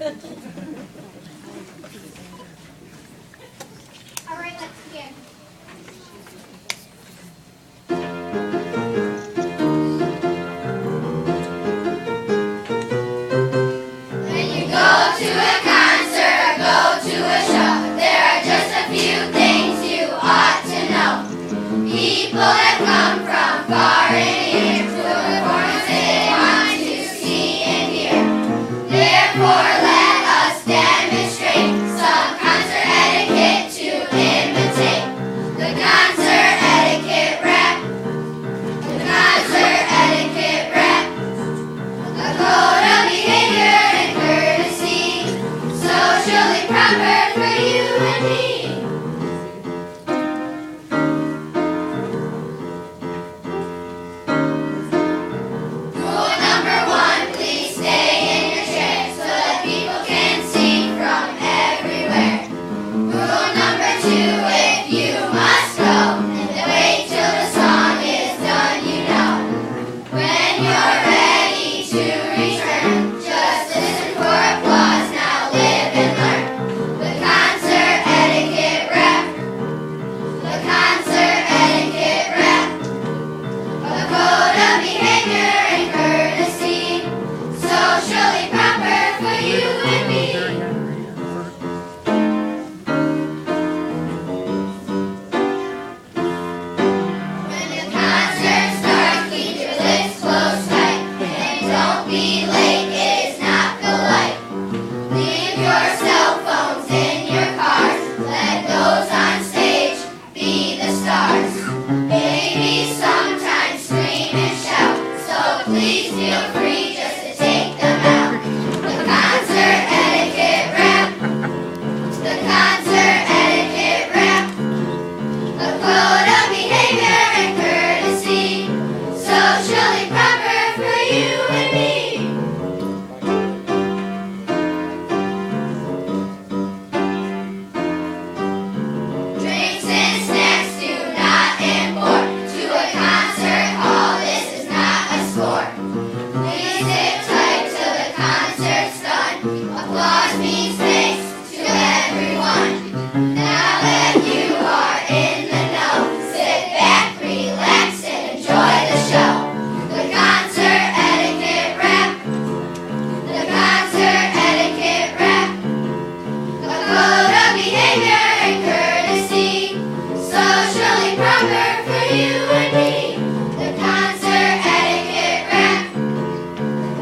All right, let's begin. When you go to a concert or go to a show, there are just a few things you ought to know. People have come from far and near to the performance they want to see and hear. Therefore, let us demonstrate some concert etiquette to imitate. The concert etiquette rap. The concert etiquette rap. A code of behavior and courtesy, socially proper for you and me. Rule number 1, please stay in your chair so that people can see from everywhere. Rule number 2, if you must go, then wait till the song is done, you know. When you're ready to return, just listen for applause, now live and learn. The concert etiquette rap. The concert etiquette rap. A code of behavior and courtesy, socially proper for you and me. When the concert starts, keep your lips closed tight, and don't be late, it is not polite. Leave your cell phones in your cars, let those on stage be the stars. Babies sometimes scream and shout, so please feel free just to take them out. The concert etiquette rap. The concert etiquette rap. A code of behavior and courtesy, socially proper for you and me. Drinks and snacks do not import to a concert hall. This is not a sport. Please sit tight till the concert's done. Applause means thanks to everyone. Now that you are in the know, sit back, relax, and enjoy the show. The concert etiquette rap. The concert etiquette rap. A code of behavior and courtesy, socially proper for you and me. The concert etiquette rap.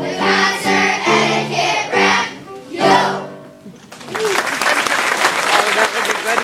The concert etiquette rap. Yo!